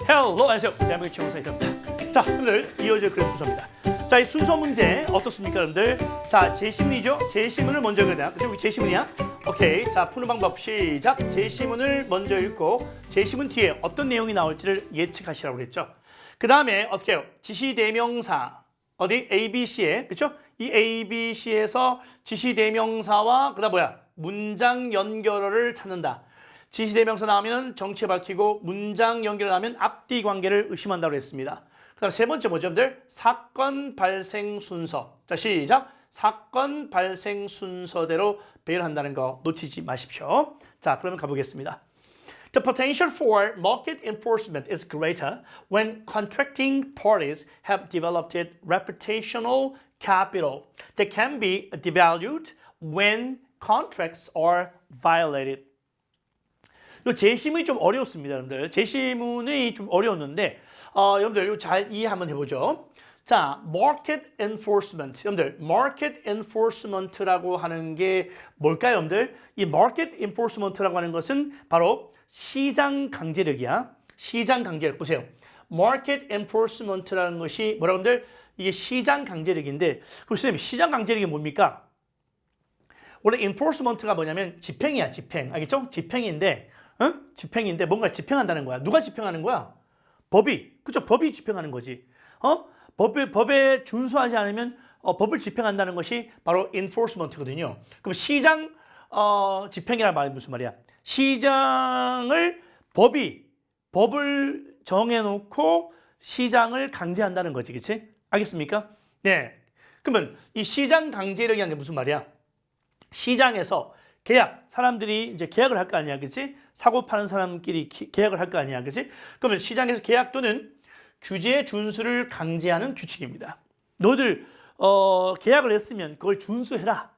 Hello, 안녕하세요. 대한민국 최고사입니다. 자, 오늘 이어질 그래 순서입니다. 자, 이 순서 문제 어떻습니까, 여러분들? 자, 제시문이죠? 제시문을 먼저 읽어야 그죠? 제시문이야? 오케이. 자, 푸는 방법 시작. 제시문을 먼저 읽고 제시문 뒤에 어떤 내용이 나올지를 예측하시라고 그랬죠. 그 다음에 어떻게 해요? 지시대명사 어디? ABC에 그죠? 이 ABC에서 지시대명사와 그다음 뭐야? 문장 연결어를 찾는다. 지시대명사 나오면 정체 밝히고 문장 연결하면 앞뒤 관계를 의심한다고 했습니다. 그 다음 세 번째 뭐죠, 여러분들? 사건 발생 순서. 자, 시작. 사건 발생 순서대로 배열한다는 거 놓치지 마십시오. 자, 그러면 가보겠습니다. The potential for market enforcement is greater when contracting parties have developed reputational capital that can be devalued when contracts are violated. 이 제시문이 좀 어려웠습니다, 여러분들. 제시문이 좀 어려웠는데, 여러분들 이거 잘 이해 한번 해보죠. 자, market enforcement. 여러분들, market enforcement라고 하는 게 뭘까요, 여러분들? 이 market enforcement라고 하는 것은 바로 시장 강제력이야. 시장 강제력. 보세요. market enforcement라는 것이 뭐라고 여러분들? 이게 시장 강제력인데, 그럼 선생님, 시장 강제력이 뭡니까? 원래 enforcement가 뭐냐면 집행이야, 집행. 알겠죠? 집행인데, 집행인데 뭔가 집행한다는 거야. 누가 집행하는 거야? 법이. 그죠? 법이 집행하는 거지. 법에 준수하지 않으면 법을 집행한다는 것이 바로 enforcement거든요. 그럼 시장 집행이라는 말이 무슨 말이야? 시장을 법을 정해놓고 시장을 강제한다는 거지, 그렇지? 알겠습니까? 네. 그러면 이 시장 강제력이라는 게 무슨 말이야? 시장에서 계약, 사람들이 이제 계약을 할 거 아니야, 그렇지? 사고 파는 사람끼리 계약을 할 거 아니야, 그렇지? 그러면 시장에서 계약 또는 규제 준수를 강제하는 규칙입니다. 너희들 계약을 했으면 그걸 준수해라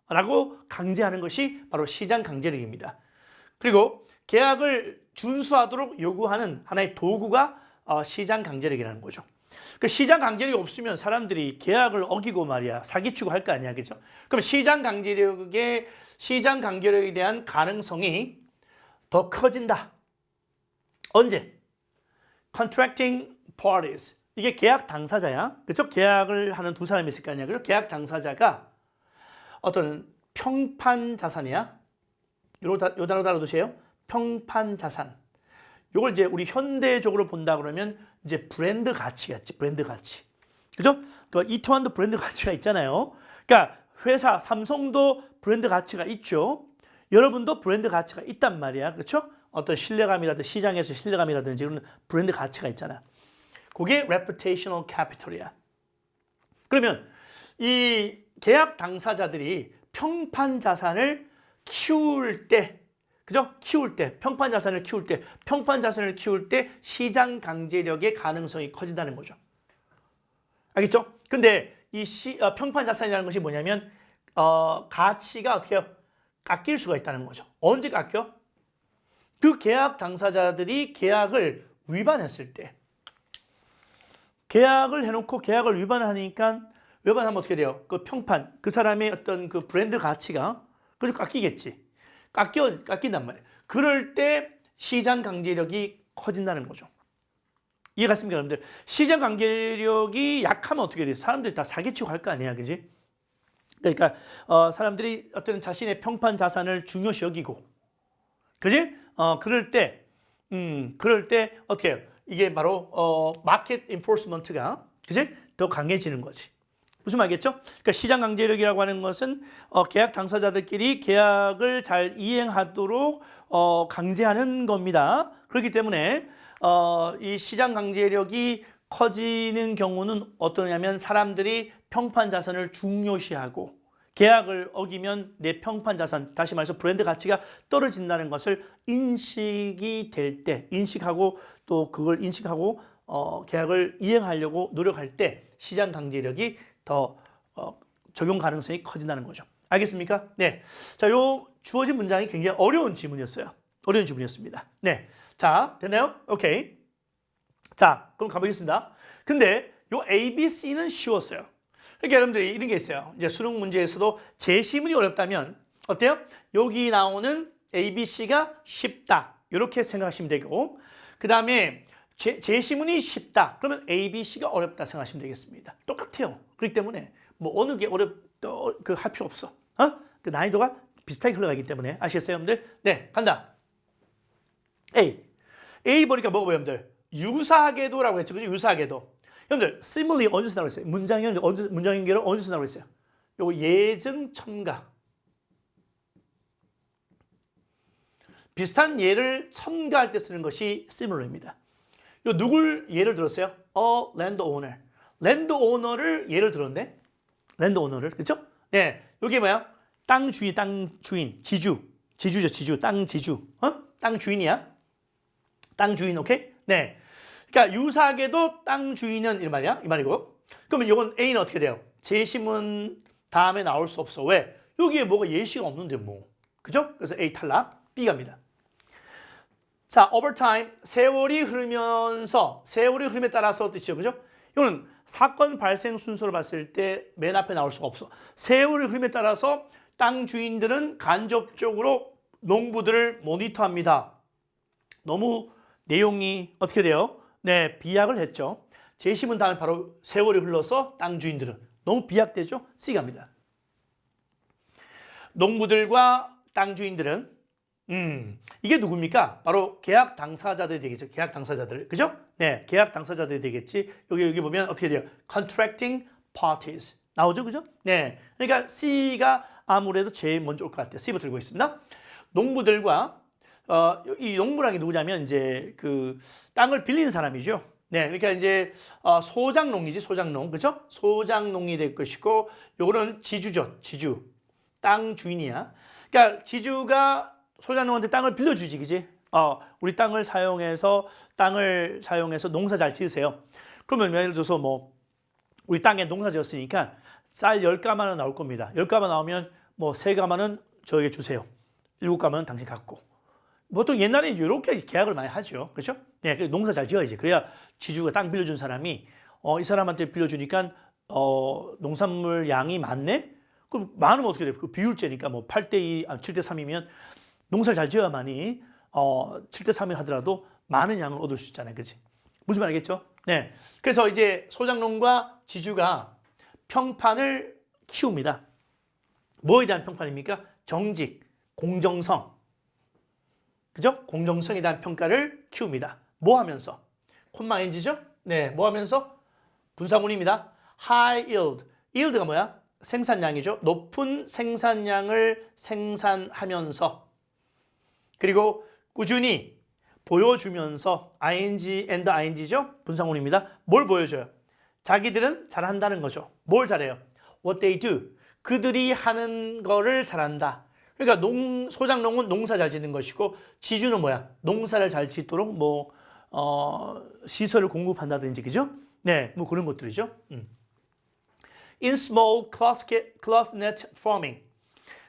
라고 강제하는 것이 바로 시장 강제력입니다. 그리고 계약을 준수하도록 요구하는 하나의 도구가 시장 강제력이라는 거죠. 그 시장 강제력이 없으면 사람들이 계약을 어기고 말이야 사기치고 할 거 아니야, 그죠? 그럼 시장 강제력에 대한 가능성이 더 커진다. 언제? Contracting parties. 이게 계약 당사자야. 그죠? 계약을 하는 두 사람이 있을 거 아니야. 그죠? 계약 당사자가 어떤 평판 자산이야. 요 단어 달아두세요. 평판 자산. 요걸 이제 우리 현대적으로 본다 그러면 이제 브랜드 가치겠지. 브랜드 가치. 그죠? 그 이태원도 브랜드 가치가 있잖아요. 그러니까 회사 삼성도 브랜드 가치가 있죠. 여러분도 브랜드 가치가 있단 말이야. 그렇죠? 어떤 신뢰감이라든지 시장에서 신뢰감이라든지 그런 브랜드 가치가 있잖아. 그게 reputational capital이야. 그러면 이 계약 당사자들이 평판 자산을 키울 때, 그죠? 평판 자산을 키울 때 시장 강제력의 가능성이 커진다는 거죠. 알겠죠? 근데 이 평판 자산이라는 것이 뭐냐면 가치가 어떻게 해요? 깎일 수가 있다는 거죠. 언제 깎여? 그 계약 당사자들이 계약을 위반했을 때. 계약을 해놓고 계약을 위반하면 어떻게 돼요? 그 평판, 그 사람의 어떤 그 브랜드 가치가 그래서 깎이겠지. 깎인단 말이에요. 그럴 때 시장 강제력이 커진다는 거죠. 이해가 갔습니까, 여러분들? 시장 강제력이 약하면 어떻게 돼요? 사람들이 다 사기치고 할 거 아니야, 그지? 그러니까 사람들이 어떤 자신의 평판 자산을 중요시 여기고, 그지? 그럴 때 어떻게 해요? 이게 바로 마켓 인포스먼트가, 그지? 더 강해지는 거지. 무슨 말이겠죠? 그러니까 시장 강제력이라고 하는 것은 계약 당사자들끼리 계약을 잘 이행하도록 강제하는 겁니다. 그렇기 때문에 이 시장 강제력이 커지는 경우는 어떠냐면 사람들이 평판 자산을 중요시하고 계약을 어기면 내 평판 자산, 다시 말해서 브랜드 가치가 떨어진다는 것을 인식하고 또 그걸 인식하고 계약을 이행하려고 노력할 때 시장 강제력이 더 적용 가능성이 커진다는 거죠. 알겠습니까? 네. 자, 요 주어진 문장이 굉장히 어려운 지문이었어요. 어려운 지문이었습니다. 네. 자, 됐나요? 오케이. 자, 그럼 가보겠습니다. 근데 요 ABC는 쉬웠어요. 그러니까 여러분들이 이런 게 있어요. 이제 수능 문제에서도 제시문이 어렵다면 어때요? 여기 나오는 ABC가 쉽다. 이렇게 생각하시면 되고, 그 다음에 제시문이 쉽다. 그러면 A, B, C가 어렵다 생각하시면 되겠습니다. 똑같아요. 그렇기 때문에 뭐 어느 게 어렵다 그 할 필요 없어. 그 난이도가 비슷하게 흘러가기 때문에 아시겠어요, 여러분들? 네, 간다. A 보니까 뭐고 여러분들? 유사궤도라고 했죠, 그죠? 유사궤도. 여러분들 simile 언제 쓴다고 했어요? 문장 연결을 언제 쓴다고 했어요? 요거 예증 첨가. 비슷한 예를 첨가할 때 쓰는 것이 similar입니다. 요 누굴 예를 들었어요? landowner. landowner를 예를 들었네. landowner를, 그렇죠? 네, 여기 뭐야? 땅 주인, 지주죠, 땅 지주. 땅 주인이야. 땅 주인, 오케이? 네. 그러니까 유사하게도 땅 주인은 이 말이야, 이 말이고. 그러면 이건 A는 어떻게 돼요? 제시문 다음에 나올 수 없어. 왜? 여기에 뭐가 예시가 없는데 뭐, 그죠? 그래서 A 탈락, B 갑니다. 자, over time, 세월이 흐름에 따라서 뜻이죠, 그죠? 이거는 사건 발생 순서를 봤을 때 맨 앞에 나올 수가 없어. 세월의 흐름에 따라서 땅 주인들은 간접적으로 농부들을 모니터합니다. 너무 내용이 어떻게 돼요? 네, 비약을 했죠. 제시문 다음에 바로 세월이 흘러서 땅 주인들은 너무 비약되죠? C 갑니다. 농부들과 땅 주인들은 이게 누굽니까? 바로 계약 당사자들이 되겠죠. 계약 당사자들. 그죠? 네, 계약 당사자들이 되겠지. 여기 보면 어떻게 돼요? contracting parties. 나오죠? 그죠? 네. 그러니까 C가 아무래도 제일 먼저 올 것 같아요. C부터 들고 있습니다. 농부들과 이 농부라는 게 누구냐면 이제 그 땅을 빌리는 사람이죠. 네. 그러니까 이제 소장농이지, 소장농. 그죠? 소장농이 될 것이고 요거는 지주죠. 지주. 땅 주인이야. 그러니까 지주가 소장농한테 땅을 빌려주지, 그지? 우리 땅을 사용해서 농사 잘 지으세요. 그러면 예를 들어서 뭐 우리 땅에 농사 지었으니까 쌀 10가마는 나올 겁니다. 10가마 나오면 뭐 3가마는 저에게 주세요. 7가마는 당신 갖고. 보통 옛날에 이렇게 계약을 많이 하죠. 그렇죠? 네, 농사 잘 지어야지. 그래야 지주가 땅 빌려준 사람이 이 사람한테 빌려주니까 농산물 양이 많네? 그럼 많으면 어떻게 돼요? 그 비율제니까 뭐 8대2, 7대3이면 농사를 잘 지어야만이 7대3을 하더라도 많은 양을 얻을 수 있잖아요. 그치? 무슨 말 알겠죠? 네. 그래서 이제 소장농과 지주가 평판을 키웁니다. 뭐에 대한 평판입니까? 정직, 공정성. 그죠? 공정성에 대한 평가를 키웁니다. 뭐 하면서? 콤마 NG죠? 네. 뭐 하면서? 분사문입니다. high yield. yield가 뭐야? 생산량이죠. 높은 생산량을 생산하면서 그리고 꾸준히 보여주면서 ing and ing죠. 분사문입니다. 뭘 보여줘요? 자기들은 잘한다는 거죠. 뭘 잘해요? What they do. 그들이 하는 거를 잘한다. 그러니까 소장농은 농사 잘 짓는 것이고 지주는 뭐야? 농사를 잘 짓도록 뭐 시설을 공급한다든지 그죠? 네, 뭐 그런 것들이죠. In small close-knit farming.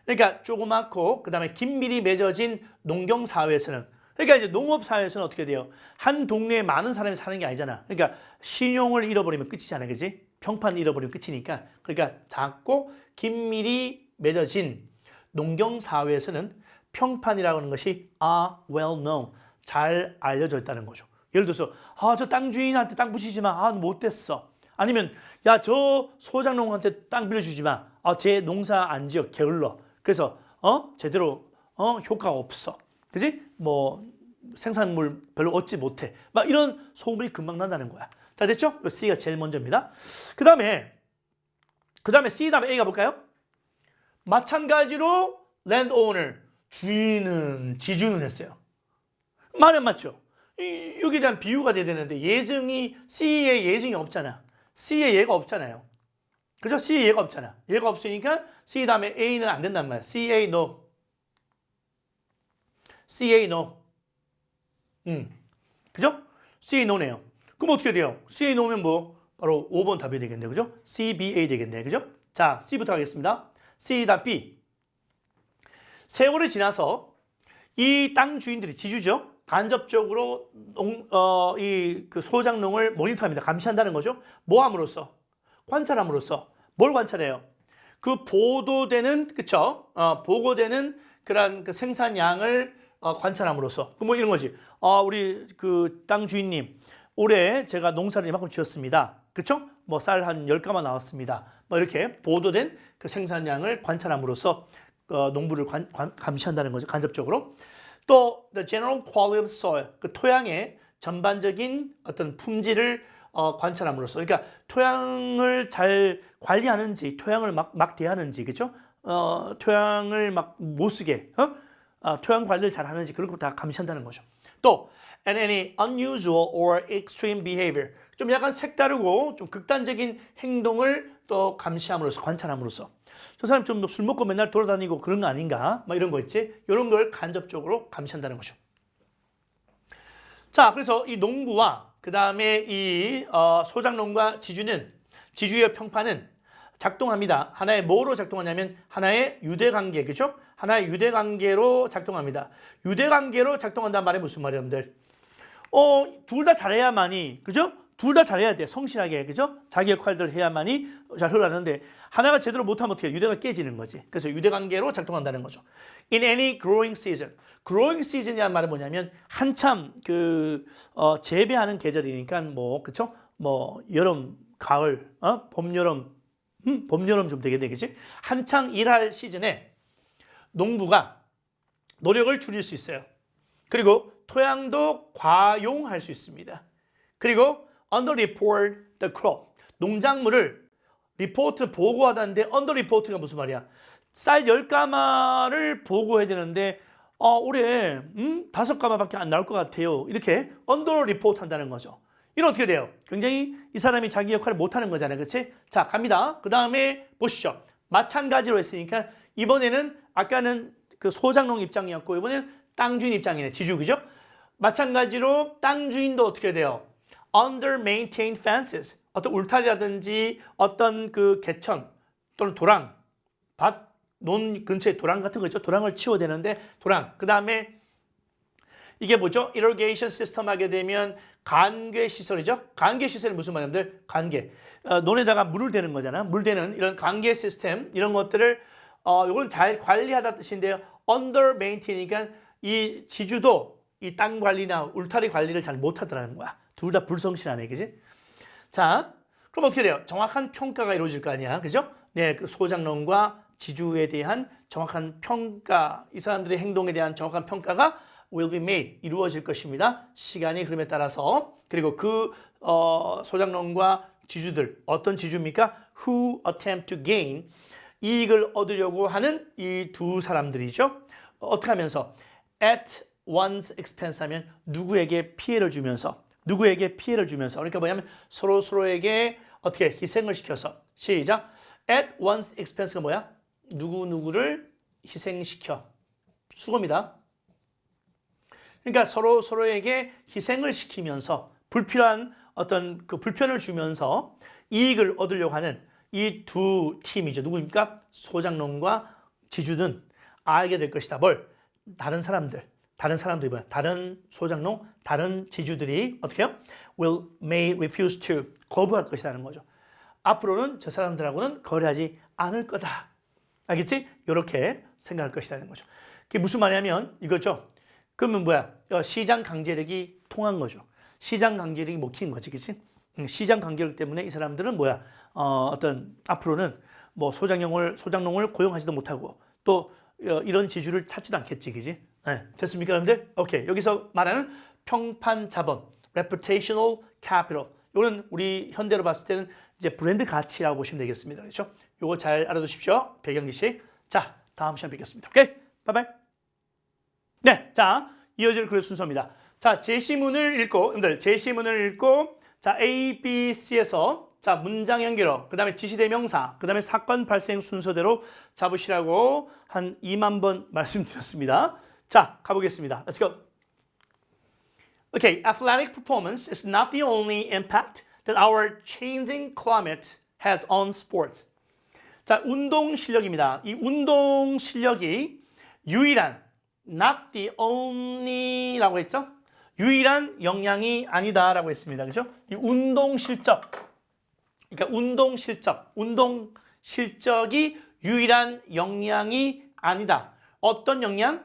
그러니까 조그맣고 그다음에 긴밀히 맺어진 농경 사회에서는 그러니까 이제 농업 사회에서는 어떻게 돼요? 한 동네에 많은 사람이 사는 게 아니잖아. 그러니까 신용을 잃어버리면 끝이잖아, 그지? 평판 잃어버리면 끝이니까. 그러니까 작고 긴밀히 맺어진 농경 사회에서는 평판이라고 하는 것이 are well known, 잘 알려져 있다는 거죠. 예를 들어서 저 땅 주인한테 땅 붙이지 마, 못됐어. 아니면 야 저 소장농한테 땅 빌려주지 마, 쟤 농사 안 지어 게을러. 그래서 제대로 효과가 없어. 그지? 뭐 생산물 별로 얻지 못해. 막 이런 소문이 금방 난다는 거야. 자, 됐죠? C가 제일 먼저입니다. 그 다음에 C 다음에 A 가볼까요? 마찬가지로 landowner, 지주는 했어요. 말은 맞죠? 여기에 대한 비유가 돼야 되는데 C에 예증이 없잖아. C에 예가 없잖아요. 그죠? C에 예가 없잖아. 예가 없으니까 C 다음에 A는 안 된단 말이야. CA no. CA no. 그죠? CA no네요. 그럼 어떻게 돼요? CA no면 뭐? 바로 5번 답이 되겠네요. 그죠? CBA 되겠네요. 그죠? 자, C부터 하겠습니다. C 다음 B. 세월이 지나서 이 땅 주인들이 지주죠. 간접적으로 그 소장농을 모니터합니다. 감시한다는 거죠. 뭐 함으로써? 관찰함으로써. 뭘 관찰해요? 그 보도되는, 그쵸? 보고되는 그런 그 생산량을 관찰함으로써. 뭐 이런 거지. 우리 그 땅 주인님, 올해 제가 농사를 이만큼 지었습니다. 그렇죠? 뭐 쌀 한 10가마 나왔습니다. 뭐 이렇게 보도된 그 생산량을 관찰함으로써 농부를 감시한다는 거죠. 간접적으로. 또 the general quality of soil, 그 토양의 전반적인 어떤 품질을 관찰함으로써, 그러니까 토양을 잘 관리하는지, 토양을 막 대하는지, 그렇죠? 토양을 막 못 쓰게, 토양 관리를 잘 하는지 그런 거 다 감시한다는 거죠. 또 and any unusual or extreme behavior, 좀 약간 색다르고 좀 극단적인 행동을 또 감시함으로써, 관찰함으로써, 저 사람 좀 술 먹고 맨날 돌아다니고 그런 거 아닌가? 막 이런 거 있지? 이런 걸 간접적으로 감시한다는 거죠. 자, 그래서 이 농부와 그 다음에 이 소작농과 지주의 평판은 작동합니다. 하나의 뭐로 작동하냐면 하나의 유대관계, 그죠? 하나의 유대관계로 작동합니다. 유대관계로 작동한다는 말이 무슨 말이에요, 여러분들? 둘 다 잘해야만이, 그죠? 둘 다 잘해야 돼, 성실하게, 그죠? 자기 역할들 해야만이 잘 흘러가는데 하나가 제대로 못하면 어떻게 해? 유대가 깨지는 거지. 그래서 유대관계로 작동한다는 거죠. In any growing season. growing season이라는 말은 뭐냐면 한참 재배하는 계절이니까 뭐, 그쵸? 뭐 여름, 가을, 봄, 여름, 봄, 여름 좀 되겠네, 그치? 한창 일할 시즌에 농부가 노력을 줄일 수 있어요. 그리고 토양도 과용할 수 있습니다. 그리고 underreport the crop. 농작물을 리포트 보고하다는데 underreport가 무슨 말이야? 쌀 10가마를 보고해야 되는데 올해 5가마밖에 안 나올 것 같아요. 이렇게 underreport 한다는 거죠. 이건 어떻게 돼요? 굉장히 이 사람이 자기 역할을 못하는 거잖아요. 그렇지? 자, 갑니다. 그 다음에 보시죠. 마찬가지로 했으니까 이번에는 아까는 그 소작농 입장이었고 이번에는 땅 주인 입장이네. 지주, 그죠? 마찬가지로 땅 주인도 어떻게 돼요? Under maintained fences. 어떤 울타리라든지 어떤 그 개천 또는 도랑, 논 근처에 도랑 같은 거 있죠? 도랑을 치워야 되는데 도랑. 그 다음에 이게 뭐죠? irrigation system 하게 되면 관계 시설이죠? 관계 시설이 무슨 말인데? 관계. 논에다가 물을 대는 거잖아. 물 대는 이런 관계 시스템 이런 것들을 이건 잘 관리하다 뜻인데요. under maintain이니까 이 지주도 이 땅 관리나 울타리 관리를 잘 못하더라는 거야. 둘 다 불성실하네, 그지? 자, 그럼 어떻게 돼요? 정확한 평가가 이루어질 거 아니야, 그죠? 네, 그 소작농과 지주에 대한 정확한 평가, 이 사람들의 행동에 대한 정확한 평가가 will be made, 이루어질 것입니다. 시간이 흐름에 따라서. 그리고 그 소작농과 지주들, 어떤 지주입니까? Who attempt to gain, 이익을 얻으려고 하는 이 두 사람들이죠. 어떻게 하면서? At one's expense 하면 누구에게 피해를 주면서, 그러니까 뭐냐면 서로에게 어떻게 희생을 시켜서. 시작. At one's expense가 뭐야? 누구를 희생시켜. 수고입니다. 그러니까 서로에게 희생을 시키면서 불필요한 어떤 그 불편을 주면서 이익을 얻으려고 하는 이 두 팀이죠. 누구입니까? 소작농과 지주는 알게 될 것이다. 뭘? 다른 사람들이 뭐야? 다른 소작농, 다른 지주들이 어떻게 해요? may refuse to, 거부할 것이라는 거죠. 앞으로는 저 사람들하고는 거래하지 않을 거다. 알겠지? 이렇게 생각할 것이라는 거죠. 그게 무슨 말이냐면 이거죠. 그러면 뭐야? 시장 강제력이 통한 거죠. 시장 강제력이 먹힌 거지, 그치? 시장 강제력 때문에 이 사람들은 뭐야? 어떤 앞으로는 뭐 소작농을 고용하지도 못하고 또 이런 지주를 찾지도 않겠지, 그지? 네, 됐습니까, 여러분들? 오케이. 여기서 말하는 평판 자본, reputational capital. 이거는 우리 현대로 봤을 때는 이제 브랜드 가치라고 보시면 되겠습니다. 그렇죠? 요거 잘 알아두십시오. 배경지식. 자, 다음 시간에 뵙겠습니다. 오케이? 바이바이. 네, 자, 이어질 글의 순서입니다. 자, 제시문을 읽고, 자, A, B, C에서 자, 문장 연결어, 그 다음에 지시대명사, 그 다음에 사건 발생 순서대로 잡으시라고 한 2만 번 말씀드렸습니다. 자, 가보겠습니다. Let's go. Okay, athletic performance is not the only impact that our changing climate has on sports. 자, 운동 실력입니다. 이 운동 실력이 유일한, not the only라고 했죠? 유일한 영향이 아니다라고 했습니다. 그죠? 이 운동 실적. 그러니까 운동 실적이 유일한 영향이 아니다. 어떤 영향?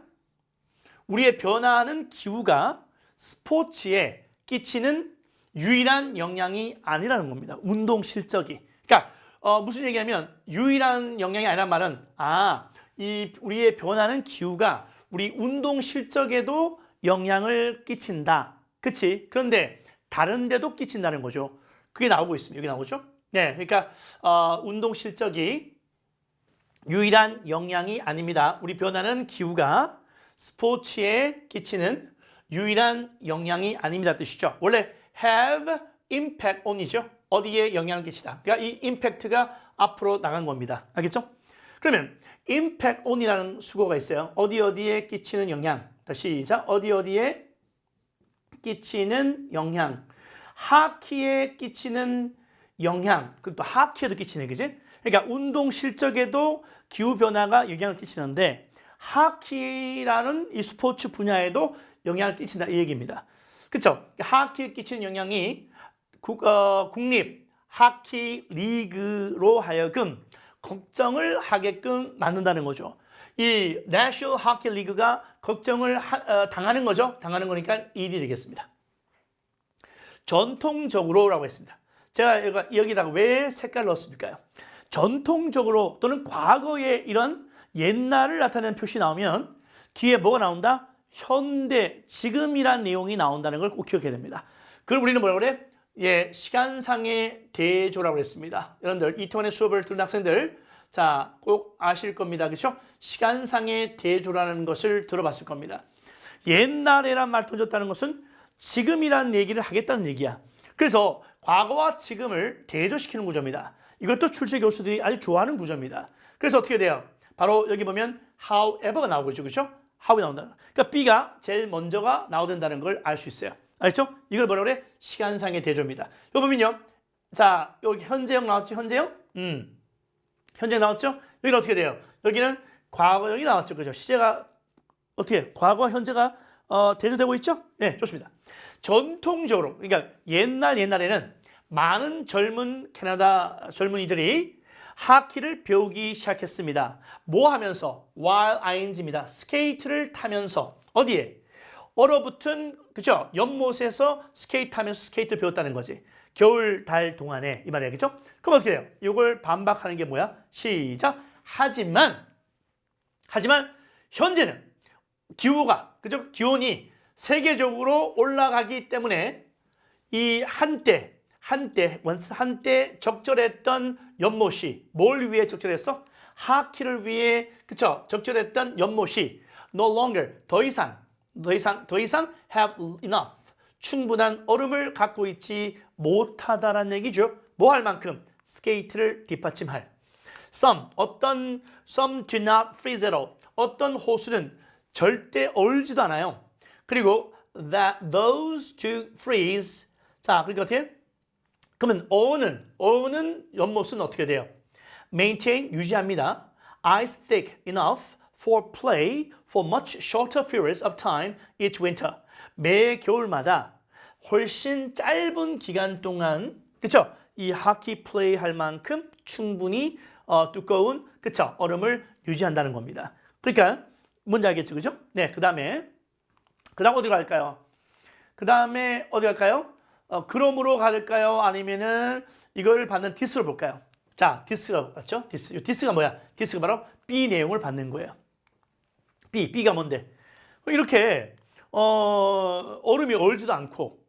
우리의 변화하는 기후가 스포츠에 끼치는 유일한 역량이 아니라는 겁니다. 운동 실적이. 그러니까 무슨 얘기냐면 유일한 역량이 아니란 말은 이 우리의 변하는 기후가 우리 운동 실적에도 영향을 끼친다. 그치? 그런데 다른 데도 끼친다는 거죠. 그게 나오고 있습니다. 여기 나오죠? 네, 그러니까 운동 실적이 유일한 영향이 아닙니다. 우리 변하는 기후가 스포츠에 끼치는 유일한 영향이 아닙니다 뜻이죠. 원래 have impact on이죠. 어디에 영향을 끼치다. 그러니까 이 impact가 앞으로 나간 겁니다. 알겠죠? 그러면 impact on이라는 수거가 있어요. 어디에 끼치는 영향. 다시 시작. 어디에 끼치는 영향. 하키에 끼치는 영향. 그리고 또 하키에도 끼치네, 그지? 그러니까 운동 실적에도 기후 변화가 영향을 끼치는데 하키라는 이 스포츠 분야에도 영향을 끼친다 이 얘기입니다. 그렇죠? 하키에 끼치는 영향이 국립 하키 리그로 하여금 걱정을 하게끔 만든다는 거죠. 이 National Hockey League가 걱정을 당하는 거죠. 당하는 거니까 일이 되겠습니다. 전통적으로라고 했습니다. 제가 여기다가 왜 색깔 넣었습니까요? 전통적으로 또는 과거에 이런 옛날을 나타내는 표시 나오면 뒤에 뭐가 나온다? 현대, 지금이란 내용이 나온다는 걸 꼭 기억해야 됩니다. 그걸 우리는 뭐라고 그래? 예, 시간상의 대조라고 했습니다. 여러분들 이태원의 수업을 들은 학생들 자, 꼭 아실 겁니다. 그렇죠? 시간상의 대조라는 것을 들어봤을 겁니다. 옛날에란 말 던졌다는 것은 지금이란 얘기를 하겠다는 얘기야. 그래서 과거와 지금을 대조시키는 구조입니다. 이것도 출제 교수들이 아주 좋아하는 구조입니다. 그래서 어떻게 돼요? 바로 여기 보면 however가 나오고 있죠. 그렇죠? how이 나온다. 그러니까 B가 제일 먼저가 나와야 된다는 걸 알 수 있어요. 알죠? 이걸 뭐라 그래? 시간상의 대조입니다. 여기 보면요. 자, 여기 현재형 나왔죠? 현재형? 현재 나왔죠? 여기는 어떻게 돼요? 여기는 과거형이 나왔죠. 그죠? 시제가 어떻게 과거와 현재가 대조되고 있죠? 네, 좋습니다. 전통적으로 그러니까 옛날에는 많은 젊은 캐나다 젊은이들이 하키를 배우기 시작했습니다. 뭐 하면서? while ing입니다. 스케이트를 타면서 어디에? 얼어붙은 그죠? 연못에서 스케이트 타면서 스케이트를 배웠다는 거지. 겨울 달 동안에 이 말이야. 그죠? 그럼 어떻게 돼요? 이걸 반박하는 게 뭐야? 시작. 하지만 현재는 기후가 그죠? 기온이 세계적으로 올라가기 때문에 이 한때 적절했던 연못이 뭘 위해 적절했어? 하키를 위해 그쵸? 적절했던 연못이 no longer 더 이상 have enough 충분한 얼음을 갖고 있지 못하다라는 얘기죠. 뭐 할 만큼 스케이트를 뒷받침할. some do not freeze at all. 어떤 호수는 절대 얼지도 않아요. 그리고 those to freeze. 자, 그러니까 어떻게? 그러면 어는 연못은 어떻게 돼요? maintain 유지합니다. ice thick enough for play for much shorter periods of time each winter. 매 겨울마다 훨씬 짧은 기간 동안 그쵸? 이 하키 플레이 할 만큼 충분히 두꺼운 그쵸? 얼음을 유지한다는 겁니다. 그러니까 뭔지 알겠죠? 그죠? 네, 그다음 어디 갈까요? 그럼으로 갈까요? 아니면은 이걸 받는 디스로 볼까요? 자, 디스가 맞죠? 디스가 뭐야? 디스가 바로 B 내용을 받는 거예요. B가 뭔데? 이렇게 얼음이 얼지도 않고,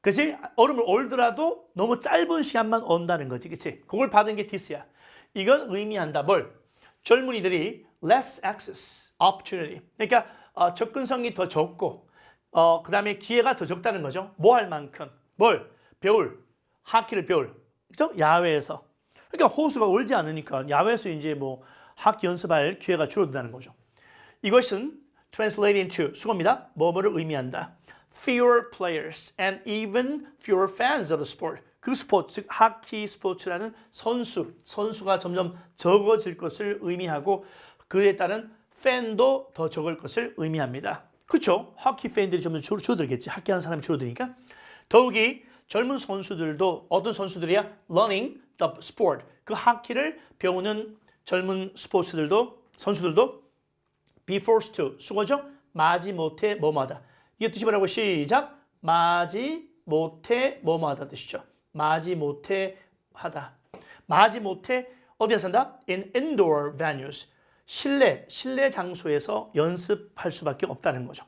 그렇지? 얼음을 얼더라도 너무 짧은 시간만 언다는 거지, 그렇지? 그걸 받은 게 디스야. 이건 의미한다. 뭘? 젊은이들이 less access, opportunity. 그러니까 접근성이 더 적고, 그 다음에 기회가 더 적다는 거죠. 뭐 할 만큼? 뭘? 하키를 배울. 그죠? 야외에서. 그러니까 호수가 얼지 않으니까 야외에서 이제 뭐 하키 연습할 기회가 줄어든다는 거죠. 이것은 translate into 수고입니다. 뭐뭐를 의미한다. Fewer players and even fewer fans of the sport. 그 스포츠, 즉 하키 스포츠라는 선수가 점점 적어질 것을 의미하고 그에 따른 팬도 더 적을 것을 의미합니다. 그렇죠? 하키 팬들이 점점 줄어들겠지. 하키하는 사람이 줄어드니까. 더욱이 젊은 선수들도 어떤 선수들이야? Learning the sport. 그 하키를 배우는 젊은 선수들도 be forced to 수고죠? 마지못해 뭐뭐하다. 이게 뜻이 뭐라고? 시작. 마지못해 못해 뭐뭐 하다 뜻이죠. 마지 못해 하다. 마지 못해 어디에 산다? In indoor venues. 실내 장소에서 연습할 수밖에 없다는 거죠.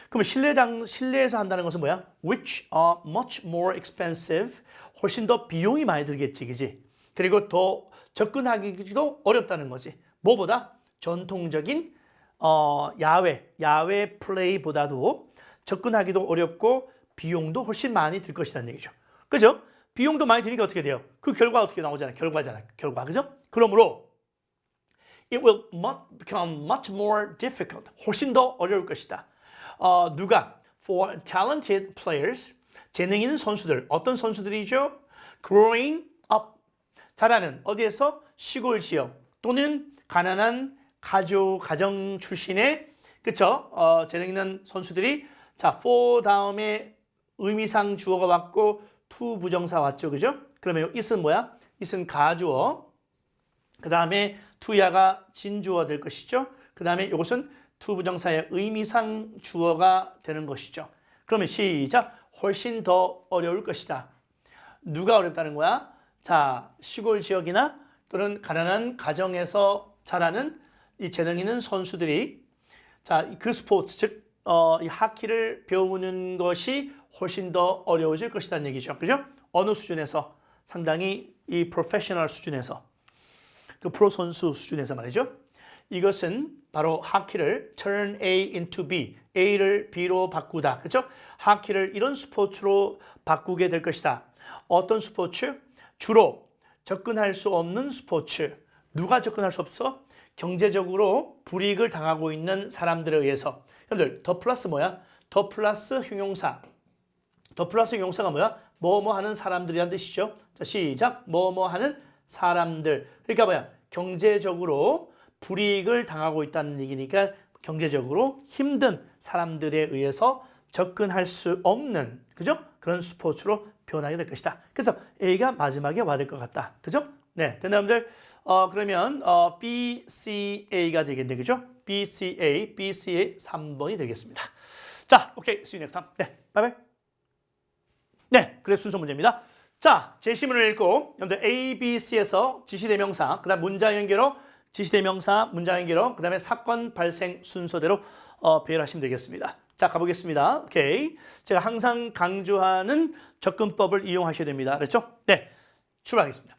그럼 실내에서 한다는 것은 뭐야? Which are much more expensive. 훨씬 더 비용이 많이 들겠지, 그지? 그리고 더 접근하기도 어렵다는 거지. 뭐보다? 전통적인 야외 플레이보다도 접근하기도 어렵고 비용도 훨씬 많이 들 것이라는 얘기죠. 그죠? 비용도 많이 드니까 어떻게 돼요? 그 결과 어떻게 나오잖아요. 결과, 그죠? 그러므로 it will become much more difficult. 훨씬 더 어려울 것이다. 누가? For talented players, 재능 있는 선수들. 어떤 선수들이죠? Growing up. 자라는 어디에서? 시골 지역 또는 가난한 가정 출신의 그쵸? 재능 있는 선수들이 자, for 다음에 의미상 주어가 왔고 to 부정사 왔죠. 그죠? 그러면 it은 뭐야? it은 가주어. 그 다음에 to야가 진주어 될 것이죠. 그 다음에 이것은 to 부정사의 의미상 주어가 되는 것이죠. 그러면 시작. 훨씬 더 어려울 것이다. 누가 어렵다는 거야? 자, 시골 지역이나 또는 가난한 가정에서 자라는 이 재능 있는 선수들이 자, 그 스포츠, 즉 이 하키를 배우는 것이 훨씬 더 어려워질 것이라는 얘기죠. 그죠? 어느 수준에서? 상당히 이 프로페셔널 수준에서, 그 프로 선수 수준에서 말이죠. 이것은 바로 하키를 turn A into B, A를 B로 바꾸다. 그렇죠? 하키를 이런 스포츠로 바꾸게 될 것이다. 어떤 스포츠? 주로 접근할 수 없는 스포츠. 누가 접근할 수 없어? 경제적으로 불이익을 당하고 있는 사람들에 의해서. 여러분들, 더 플러스 뭐야? 더 플러스 형용사. 더 플러스 형용사가 뭐야? 뭐뭐 하는 사람들이란 뜻이죠. 자, 시작. 뭐뭐 하는 사람들. 그러니까 뭐야? 경제적으로 불이익을 당하고 있다는 얘기니까 경제적으로 힘든 사람들에 의해서 접근할 수 없는, 그죠? 그런 스포츠로 변하게 될 것이다. 그래서 A가 마지막에 와야 될 것 같다. 그죠? 네. 된 여러분들, 그러면 BCA가 되겠네. 그죠? BCA 3번이 되겠습니다. 자, 오케이. See you next time. 네, 바이바이. 네, 그래서 순서 문제입니다. 자, 제시문을 읽고 여러분들 A, B, C에서 지시대명사, 그 다음 문장 연결어, 지시대명사, 문장 연결어, 그 다음에 사건 발생 순서대로 배열하시면 되겠습니다. 자, 가보겠습니다. 오케이. 제가 항상 강조하는 접근법을 이용하셔야 됩니다. 그렇죠? 네, 출발하겠습니다.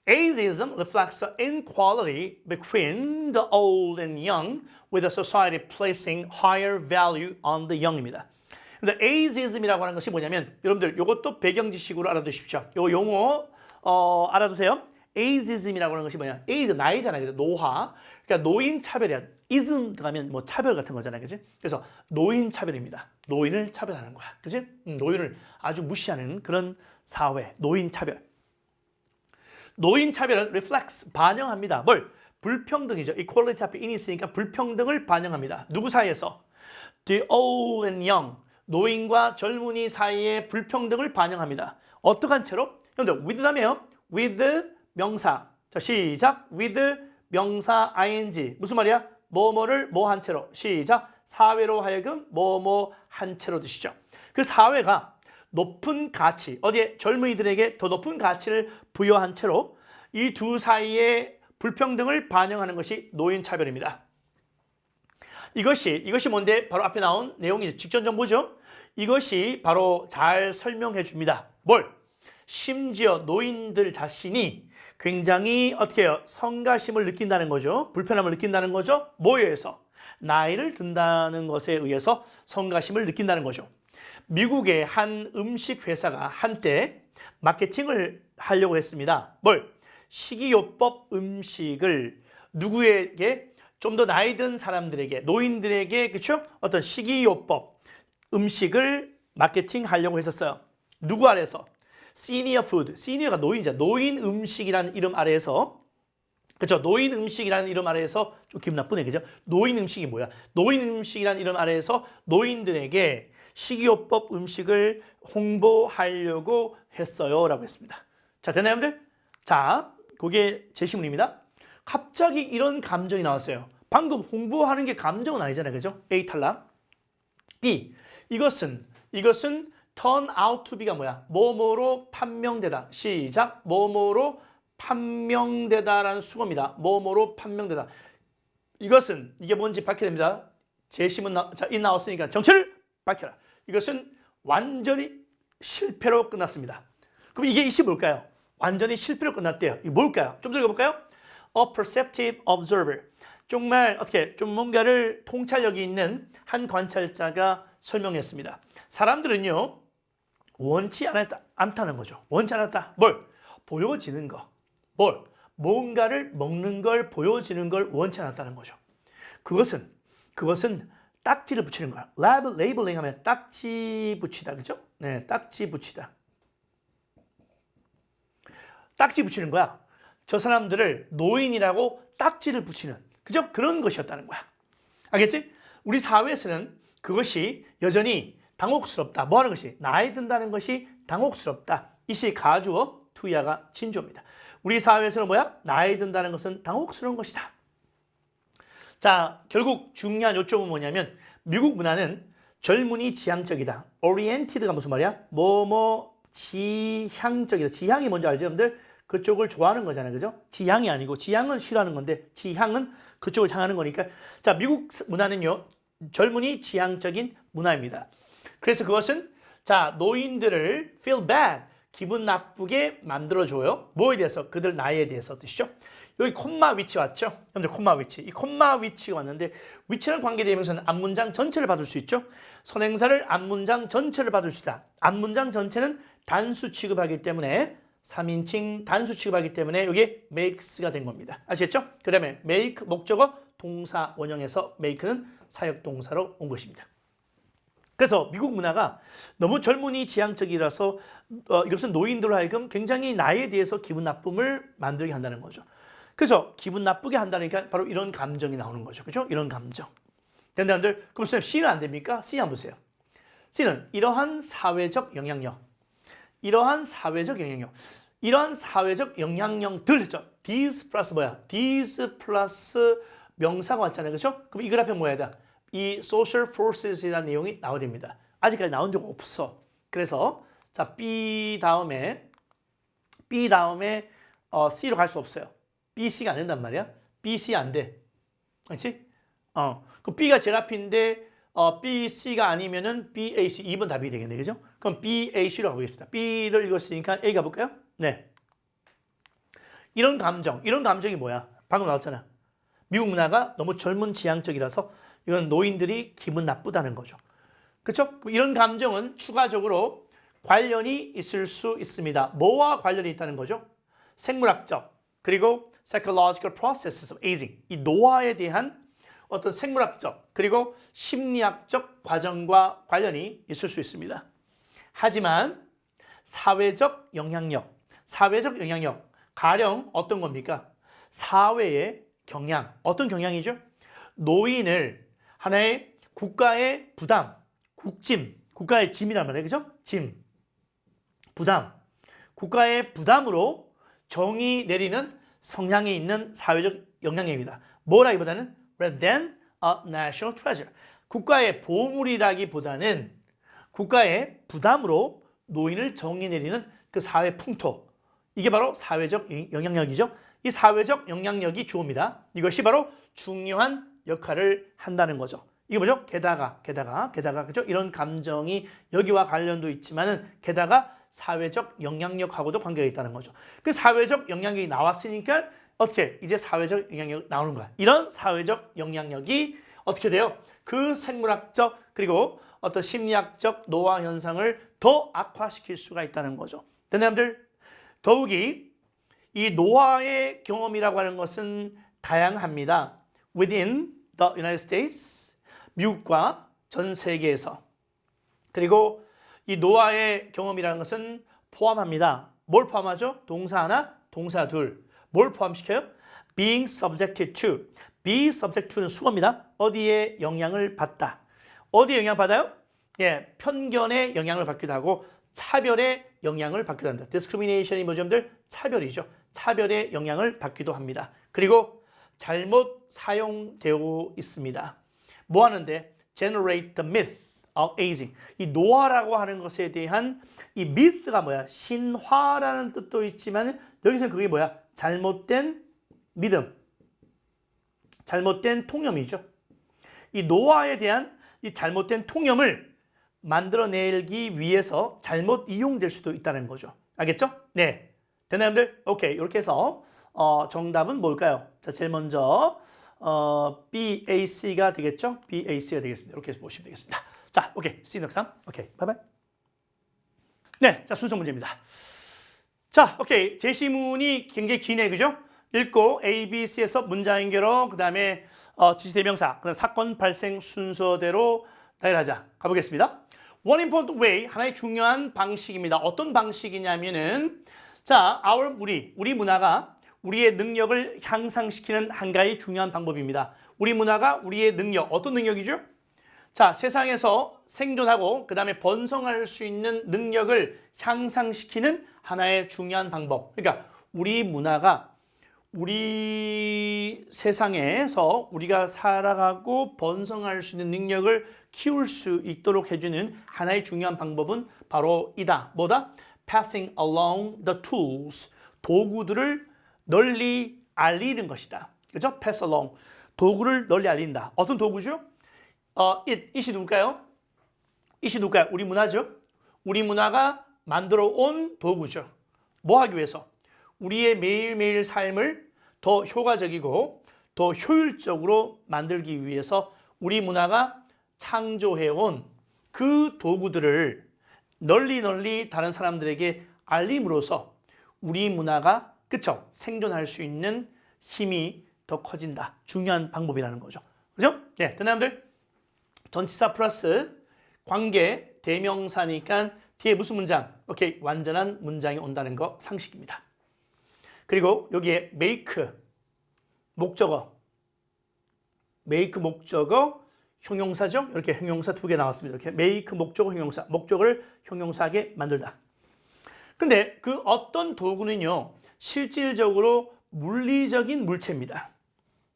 Ageism reflects the inequality between the old and young, with a society placing higher value on the young입니다. 근데 ageism이라고 하는 것이 뭐냐면 여러분들 이것도 배경 지식으로 알아두십시오. 요 용어 알아두세요. ageism이라고 하는 것이 뭐냐? age 나이잖아요. 그죠? 노화. 그러니까 노인 차별이야. ism 들어가면 뭐 차별 같은 거잖아요. 그지? 그래서 노인 차별입니다. 노인을 차별하는 거야. 그지? 노인을 아주 무시하는 그런 사회. 노인 차별. 노인 차별은 reflects 반영합니다. 뭘? 불평등이죠. equality 앞에 in이 있으니까 불평등을 반영합니다. 누구 사이에서? The old and young. 노인과 젊은이 사이의 불평등을 반영합니다. 어떠한 채로? 여러분들 with 다음에요. with 명사. 자, 시작. with 명사 ing. 무슨 말이야? 뭐뭐를 뭐 한 채로. 시작. 사회로 하여금 뭐뭐 한 채로 드시죠. 그 사회가 높은 가치, 어디에 젊은이들에게 더 높은 가치를 부여한 채로 이 두 사이의 불평등을 반영하는 것이 노인차별입니다. 이것이 뭔데? 바로 앞에 나온 내용이 직전 정보죠. 이것이 바로 잘 설명해 줍니다. 뭘? 심지어 노인들 자신이 굉장히 어떻게 해요? 성가심을 느낀다는 거죠. 불편함을 느낀다는 거죠. 뭐에 의해서? 나이를 든다는 것에 의해서 성가심을 느낀다는 거죠. 미국의 한 음식 회사가 한때 마케팅을 하려고 했습니다. 뭘? 식이요법 음식을 누구에게? 좀 더 나이 든 사람들에게, 노인들에게, 그렇죠? 어떤 식이요법 음식을 마케팅하려고 했었어요. 누구 아래에서? 시니어 푸드. 시니어가 노인이자 노인 음식이라는 이름 아래에서, 그렇죠? 노인 음식이라는 이름 아래에서 좀 기분 나쁘네, 그죠? 노인 음식이 뭐야? 노인 음식이라는 이름 아래에서 노인들에게 식이요법 음식을 홍보하려고 했어요. 라고 했습니다. 자, 됐나요, 여러분들? 자, 그게 제시문입니다. 갑자기 이런 감정이 나왔어요. 방금 홍보하는 게 감정은 아니잖아요. 그죠? A 탈락. B. 이것은 turn out to be가 뭐야? 뭐뭐로 판명되다. 시작. 뭐뭐로 판명되다라는 수거입니다. 뭐뭐로 판명되다. 이것은 이게 뭔지 밝혀야 됩니다. 재심은 이 나왔으니까 정체를 밝혀라. 이것은 완전히 실패로 끝났습니다. 그럼 이게 이시 뭘까요? 완전히 실패로 끝났대요. 이게 뭘까요? 좀 더 읽어볼까요? A perceptive observer. 정말 어떻게 좀 뭔가를 통찰력이 있는 한 관찰자가 설명했습니다. 사람들은요 원치 않다는 거죠. 원치 않았다. 뭘? 보여지는 거. 뭘? 뭔가를 먹는 걸 보여지는 걸 원치 않았다는 거죠. 그것은 딱지를 붙이는 거야. 레이블링 하면 딱지 붙이다. 그죠? 네, 딱지 붙이다. 딱지 붙이는 거야. 저 사람들을 노인이라고 딱지를 붙이는 그죠? 그런 것이었다는 거야. 알겠지? 우리 사회에서는 그것이 여전히 당혹스럽다. 뭐 하는 것이? 나이 든다는 것이 당혹스럽다. 이시 가주어 투야가 진주어입니다. 우리 사회에서는 뭐야? 나이 든다는 것은 당혹스러운 것이다. 자, 결국 중요한 요점은 뭐냐면 미국 문화는 젊은이 지향적이다. oriented가 무슨 말이야? 지향적이다. 지향이 뭔지 알죠, 여러분들? 그쪽을 좋아하는 거잖아요, 그죠? 지향이 아니고 지향은 싫어하는 건데 지향은 그쪽을 향하는 거니까. 자, 미국 문화는요 젊은이 지향적인 문화입니다. 그래서 그것은 자 노인들을 feel bad 기분 나쁘게 만들어줘요. 뭐에 대해서? 그들 나이에 대해서 뜻이죠. 여기 콤마 위치 왔죠? 여러분들 콤마 위치. 이 콤마 위치가 왔는데 위치랑 관계대명사는 앞문장 전체를 받을 수 있죠. 선행사를 앞문장 전체를 받을 수 있다. 앞문장 전체는 단수 취급하기 때문에 3인칭 단수 취급하기 때문에 여기 makes가 된 겁니다. 아시겠죠? 그 다음에 make 목적어 동사 원형에서 make는 사역동사로 온 것입니다. 그래서 미국 문화가 너무 젊은이 지향적이라서 이것은 노인들로 하여금 굉장히 나이에 대해서 기분 나쁨을 만들게 한다는 거죠. 그래서 기분 나쁘게 한다니까 바로 이런 감정이 나오는 거죠. 그렇죠? 이런 감정. 된다는들 그럼 선생님 C는 안 됩니까? C 한번 보세요. C는 이러한 사회적 영향력. 이러한 사회적 영향력들 했죠. these 플러스 뭐야? these 플러스 명사가 왔잖아요. 그렇죠? 그럼 이 그래프에 뭐 해야 돼? 이 social forces이라는 내용이 나와야 됩니다. 아직까지 나온 적 없어. 그래서 자 B 다음에 C로 갈 수 없어요. B, C가 안 된단 말이야. B, C 안 돼. 그렇지? 그럼 B가 제일 앞인데 B, C가 아니면은 B, A, C 2번 답이 되겠네. 그죠? 그럼 B, A, C로 가보겠습니다. B를 읽었으니까 A 가볼까요? 네. 이런 감정이 뭐야? 방금 나왔잖아. 미국 문화가 너무 젊은 지향적이라서 이건 노인들이 기분 나쁘다는 거죠. 그렇죠? 이런 감정은 추가적으로 관련이 있을 수 있습니다. 뭐와 관련이 있다는 거죠? 생물학적 그리고 psychological processes of aging. 이 노화에 대한 어떤 생물학적 그리고 심리학적 과정과 관련이 있을 수 있습니다. 하지만 사회적 영향력 가령 어떤 겁니까? 사회의 경향, 어떤 경향이죠? 노인을 하나의 국가의 부담, 국가의 짐이란 말이에요. 그죠? 짐, 부담, 국가의 부담으로 정의 내리는 성향이 있는 사회적 영향력입니다. 뭐라기보다는 rather than a national treasure. 국가의 보물이라기보다는 국가의 부담으로 노인을 정의 내리는 그 사회 풍토. 이게 바로 사회적 영향력이죠. 이 사회적 영향력이 주어입니다. 이것이 바로 중요한 역할을 한다는 거죠. 이게 뭐죠? 게다가 그죠? 이런 감정이 여기와 관련도 있지만은 게다가 사회적 영향력하고도 관계가 있다는 거죠. 그 사회적 영향력이 나왔으니까 어떻게 이제 사회적 영향력 나오는 거야. 이런 사회적 영향력이 어떻게 돼요? 그 생물학적 그리고 어떤 심리학적 노화 현상을 더 악화시킬 수가 있다는 거죠. 여러분들 더욱이 이 노화의 경험이라고 하는 것은 다양합니다. Within the United States, 미국과 전 세계에서. 그리고 이 노화의 경험이라는 것은 포함합니다. 뭘 포함하죠? 동사 하나, 동사 둘. 뭘 포함시켜요? Being subjected to. be subject to는 수어입니다. 어디에 영향을 받다. 어디에 영향받아요? 예, 편견의 영향을 받기도 하고 차별의 영향을 받기도 합니다. discrimination이 뭐죠, 여러분들? 차별이죠. 차별의 영향을 받기도 합니다. 그리고 잘못 사용되고 있습니다. 뭐 하는데? generate the myth amazing. 이 노아라고 하는 것에 대한 이 myth가 뭐야? 신화라는 뜻도 있지만 여기서 그게 뭐야? 잘못된 믿음, 잘못된 통념이죠. 이 노아에 대한 이 잘못된 통념을 만들어내기 위해서 잘못 이용될 수도 있다는 거죠. 알겠죠? 네. 되나요, 여러분들? 오케이. 이렇게 해서 정답은 뭘까요? 자, 제일 먼저 BAC가 되겠죠? BAC가 되겠습니다. 이렇게 보시면 되겠습니다. 자, 오케이. See you next time. 오케이. 바이바이. 네, 자, 순서 문제입니다. 자, 오케이. 제시문이 굉장히 기네, 그죠? 읽고 A, B, C에서 문장 연결어, 그 다음에 지시대명사, 그 다음 사건 발생 순서대로 나열하자. 가보겠습니다. One important way, 하나의 중요한 방식입니다. 어떤 방식이냐면은, 자, 우리 문화가 우리의 능력을 향상시키는 한 가지 중요한 방법입니다. 우리 문화가 우리의 능력, 어떤 능력이죠? 자, 세상에서 생존하고 그 다음에 번성할 수 있는 능력을 향상시키는 하나의 중요한 방법. 그러니까 우리 문화가 우리 세상에서 우리가 살아가고 번성할 수 있는 능력을 키울 수 있도록 해주는 하나의 중요한 방법은 바로 이다. 뭐다? Passing along the tools. 도구들을 널리 알리는 것이다. 그죠? Pass along. 도구를 널리 알린다. 어떤 도구죠? it이 누굴까요? it이 누굴까요? 우리 문화죠. 우리 문화가 만들어 온 도구죠. 뭐 하기 위해서? 우리의 매일매일 삶을 더 효과적이고 더 효율적으로 만들기 위해서 우리 문화가 창조해온 그 도구들을 널리 다른 사람들에게 알림으로써 우리 문화가 그쵸? 생존할 수 있는 힘이 더 커진다. 중요한 방법이라는 거죠. 그죠? 네, 여러분들 전치사 플러스 관계 대명사니까 뒤에 무슨 문장? 오케이, 완전한 문장이 온다는 거 상식입니다. 그리고 여기에 make 목적어, make 목적어 형용사죠. 이렇게 형용사 두 개 나왔습니다. 이렇게 make 목적어 형용사, 목적어를 형용사하게 만들다. 근데 그 어떤 도구는요, 실질적으로 물리적인 물체입니다.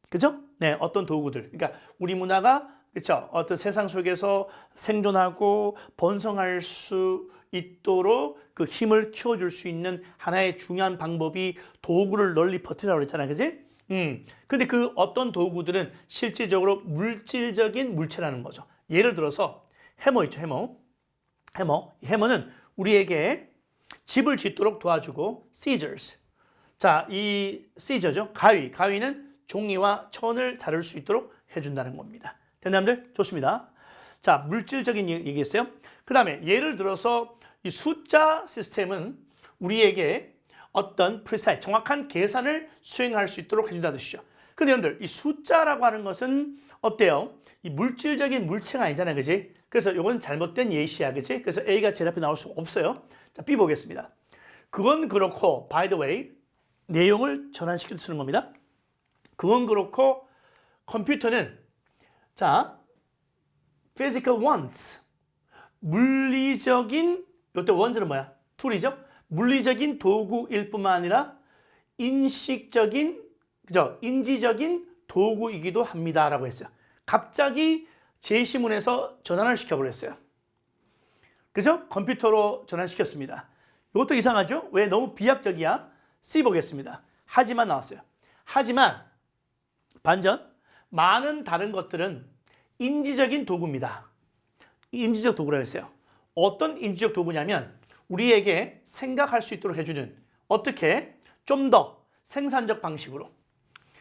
그죠? 네, 어떤 도구들. 그러니까 우리 문화가 그렇죠. 어떤 세상 속에서 생존하고 번성할 수 있도록 그 힘을 키워줄 수 있는 하나의 중요한 방법이 도구를 널리 퍼뜨리라고 그랬잖아요. 그지? 근데 그 어떤 도구들은 실질적으로 물질적인 물체라는 거죠. 예를 들어서 해머 있죠, 해머. 해머는 우리에게 집을 짓도록 도와주고 scissors. 자, 이 scissor죠. 가위는 종이와 천을 자를 수 있도록 해준다는 겁니다. 됐나요? 좋습니다. 자, 물질적인 얘기했어요. 그 다음에 예를 들어서 이 숫자 시스템은 우리에게 어떤 precise, 정확한 계산을 수행할 수 있도록 해준다는 뜻이죠. 근데 여러분들, 이 숫자라고 하는 것은 어때요? 이 물질적인 물체가 아니잖아요. 그지? 그래서 이건 잘못된 예시야. 그지? 그래서 A가 제일 앞에 나올 수 없어요. 자, B 보겠습니다. 그건 그렇고, by the way, 내용을 전환시켜서 쓰는 겁니다. 그건 그렇고, 컴퓨터는 자, physical ones. 물리적인, 이때 ones는 뭐야? 툴이죠? 물리적인 도구일 뿐만 아니라 인식적인, 그죠? 인지적인 도구이기도 합니다라고 했어요. 갑자기 제시문에서 전환을 시켜버렸어요. 그죠? 컴퓨터로 전환시켰습니다. 이것도 이상하죠? 왜? 너무 비약적이야? C 보겠습니다. 하지만 나왔어요. 하지만 반전, 많은 다른 것들은 인지적인 도구입니다. 인지적 도구라고 했어요. 어떤 인지적 도구냐면 우리에게 생각할 수 있도록 해주는, 어떻게? 좀 더 생산적 방식으로.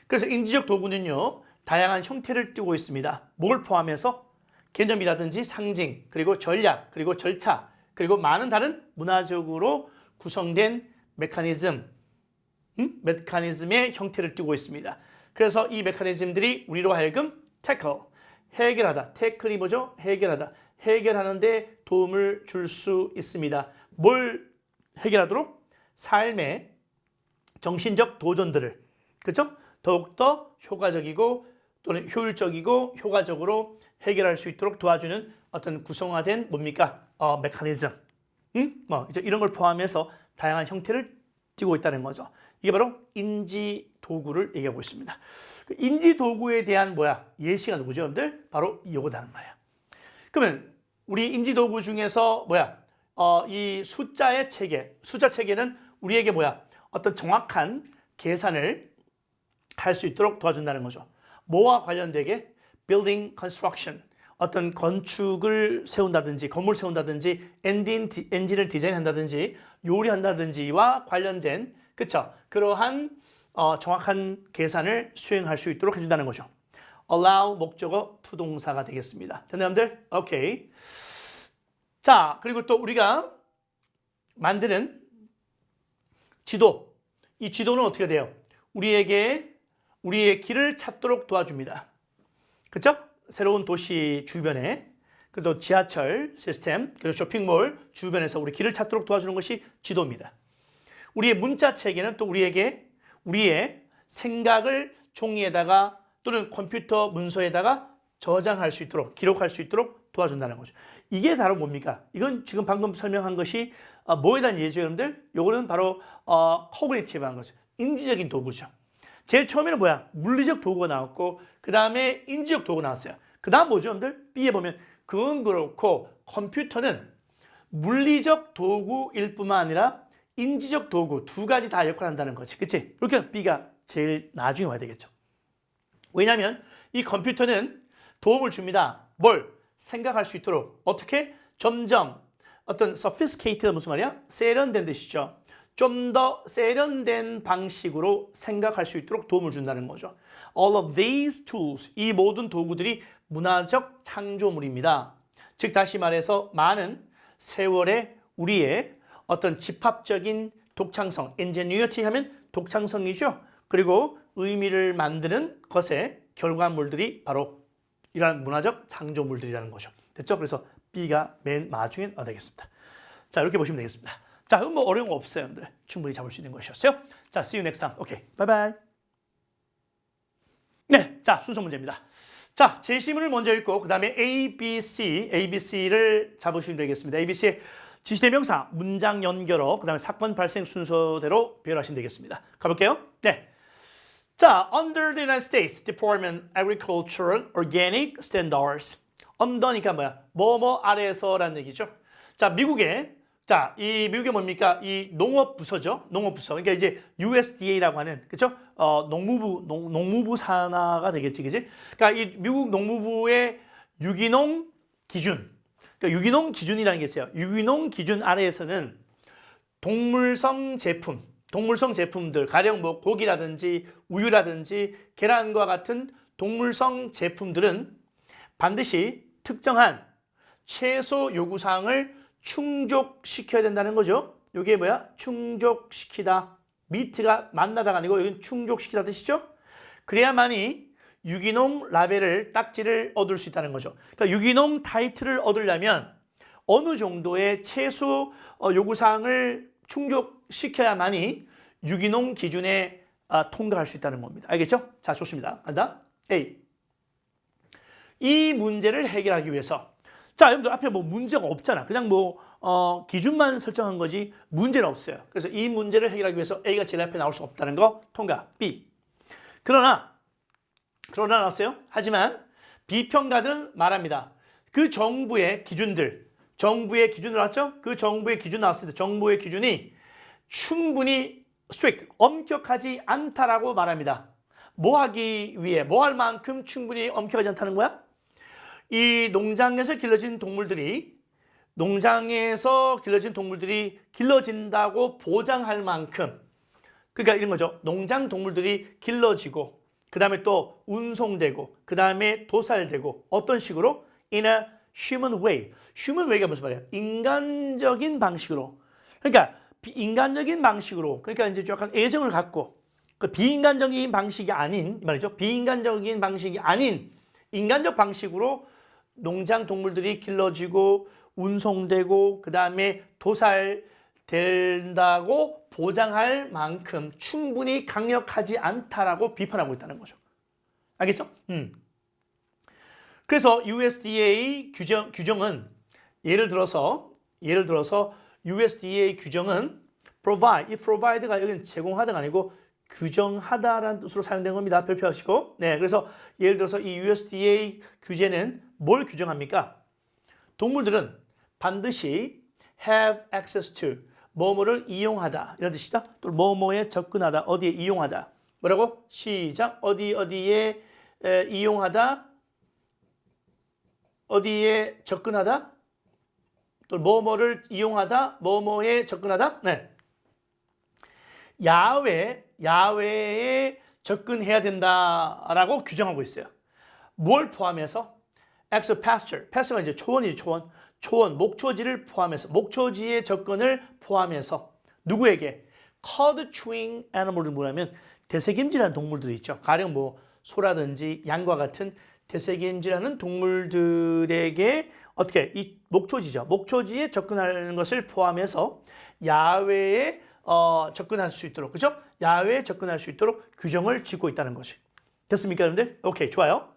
그래서 인지적 도구는요, 다양한 형태를 띠고 있습니다. 뭘 포함해서? 개념이라든지 상징, 그리고 전략, 그리고 절차, 그리고 많은 다른 문화적으로 구성된 메커니즘의 형태를 띠고 있습니다. 그래서 이 메커니즘들이 우리로 하여금 tackle, 해결하다. 태클이 뭐죠? 해결하다. 해결하는데 도움을 줄 수 있습니다. 뭘 해결하도록? 삶의 정신적 도전들을, 그렇죠? 더욱더 효과적이고 또는 효율적이고 효과적으로 해결할 수 있도록 도와주는 어떤 구성화된 뭡니까? 메커니즘. 이제 이런 걸 포함해서 다양한 형태를 띠고 있다는 거죠. 이게 바로 인지 도구를 얘기하고 있습니다. 인지 도구에 대한 예시가 누구죠, 여러분들? 바로 이거다는 거예요. 그러면 우리 인지도구 중에서 이 숫자의 체계, 숫자 체계는 우리에게 어떤 정확한 계산을 할 수 있도록 도와준다는 거죠. 뭐와 관련되게? building construction. 어떤 건축을 세운다든지, 건물 세운다든지, 엔진을 디자인한다든지, 요리한다든지와 관련된, 그쵸? 그러한 정확한 계산을 수행할 수 있도록 해준다는 거죠. allow 목적어 투동사가 되겠습니다. 됐나요, 여러분들? 오케이. 자, 그리고 또 우리가 만드는 지도. 이 지도는 어떻게 돼요? 우리의 길을 찾도록 도와줍니다. 그렇죠? 새로운 도시 주변에, 그리고 지하철 시스템, 그리고 쇼핑몰 주변에서 우리 길을 찾도록 도와주는 것이 지도입니다. 우리의 문자 체계는 또 우리의 생각을 종이에다가 또는 컴퓨터 문서에다가 저장할 수 있도록, 기록할 수 있도록 도와준다는 거죠. 이게 바로 뭡니까? 이건 지금 방금 설명한 것이 뭐에 대한 예죠, 여러분들? 요거는 바로 코그니티브한 거죠. 인지적인 도구죠. 제일 처음에는 물리적 도구가 나왔고, 그 다음에 인지적 도구가 나왔어요. 그 다음 뭐죠, 여러분들? B에 보면 그건 그렇고 컴퓨터는 물리적 도구일 뿐만 아니라 인지적 도구 두 가지 다 역할을 한다는 거지. 그치? 이렇게 B가 제일 나중에 와야 되겠죠. 왜냐하면 이 컴퓨터는 도움을 줍니다. 뭘? 생각할 수 있도록. 어떻게? 점점 어떤 sophisticated가 무슨 말이야? 세련된 뜻이죠. 좀 더 세련된 방식으로 생각할 수 있도록 도움을 준다는 거죠. All of these tools, 이 모든 도구들이 문화적 창조물입니다. 즉 다시 말해서 많은 세월의 우리의 어떤 집합적인 독창성, ingenuity 하면 독창성이죠. 그리고 의미를 만드는 것의 결과물들이 바로 이러한 문화적 창조물들이라는 거죠. 됐죠? 그래서 B가 맨 마중에 되겠습니다. 자, 이렇게 보시면 되겠습니다. 자, 그럼 뭐 어려운 거 없어요, 여러분들. 충분히 잡을 수 있는 것이었어요. 자, see you next time. 오케이, 바이바이. 네, 자, 순서 문제입니다. 자, 제시문을 먼저 읽고 그 다음에 ABC를 잡으시면 되겠습니다. ABC의 지시대명사, 문장 연결어, 그 다음에 사건 발생 순서대로 배열하시면 되겠습니다. 가볼게요. 네. 자, under the United States Department Agricultural Organic Standards. under니까 뭐뭐 아래에서라는 얘기죠. 자, 이 미국의 뭡니까? 이 농업부서죠. 농업부서. 그러니까 이제 USDA라고 하는, 그죠? 농무부 산하가 되겠지, 그지? 그러니까 이 미국 농무부의 유기농 기준. 그러니까 유기농 기준이라는 게 있어요. 유기농 기준 아래에서는 동물성 제품들, 가령 뭐 고기라든지 우유라든지 계란과 같은 동물성 제품들은 반드시 특정한 최소 요구사항을 충족시켜야 된다는 거죠. 이게 충족시키다. 미트가 만나다가 아니고 여기는 충족시키다 뜻이죠. 그래야만이 유기농 라벨을, 딱지를 얻을 수 있다는 거죠. 그러니까 유기농 타이틀을 얻으려면 어느 정도의 최소 요구사항을 충족시켜야만이 유기농 기준에 통과할 수 있다는 겁니다. 알겠죠? 자, 좋습니다. 간다. A. 이 문제를 해결하기 위해서, 자, 여러분들 앞에 뭐 문제가 없잖아. 그냥 기준만 설정한 거지 문제는 없어요. 그래서 이 문제를 해결하기 위해서 A가 제일 앞에 나올 수 없다는 거 통과. B. 그러나 나왔어요. 하지만 비평가들은 말합니다. 그 정부의 기준을 나왔죠? 그 정부의 기준 나왔습니다. 정부의 기준이 충분히 strict, 엄격하지 않다라고 말합니다. 뭐 할 만큼 충분히 엄격하지 않다는 거야? 이 농장에서 길러진 동물들이 길러진다고 보장할 만큼, 그러니까 이런 거죠. 농장 동물들이 길러지고, 그 다음에 또 운송되고, 그 다음에 도살되고, 어떤 식으로? In a human way. human way가 무슨 말이야? 인간적인 방식으로. 그러니까 인간적인 방식으로. 그러니까 이제 약간 애정을 갖고, 그 비인간적인 방식이 아닌 말이죠. 비인간적인 방식이 아닌 인간적 방식으로 농장 동물들이 길러지고 운송되고 그 다음에 도살된다고 보장할 만큼 충분히 강력하지 않다라고 비판하고 있다는 거죠. 알겠죠? 그래서 USDA 규정은 예를 들어서 USDA 규정은 provide, 이 provide가 여기는 제공하다가 아니고 규정하다라는 뜻으로 사용된 겁니다. 별표하시고. 네, 그래서 예를 들어서 이 USDA 규제는 뭘 규정합니까? 동물들은 반드시 have access to 뭐뭐를 이용하다 이런 뜻이다. 또 뭐뭐에 접근하다 어디에 이용하다. 뭐라고? 시작. 어디에 이용하다. 어디에 접근하다. 또 뭐뭐를 이용하다. 뭐뭐에 접근하다. 네. 야외에 접근해야 된다라고 규정하고 있어요. 뭘 포함해서? X pasture. pasture가 이제 초원이지 초원. 초원, 목초지를 포함해서 목초지의 접근을 포함해서 누구에게? Called chewing animal을 뭐냐면 되새김질하는 동물들이 있죠. 가령 뭐 소라든지 양과 같은 되새김질하는 동물들에게 어떻게 이 목초지죠. 목초지에 접근하는 것을 포함해서 야외에 접근할 수 있도록 그죠? 야외에 접근할 수 있도록 규정을 짓고 있다는 것이. 됐습니까, 여러분들? 오케이, 좋아요.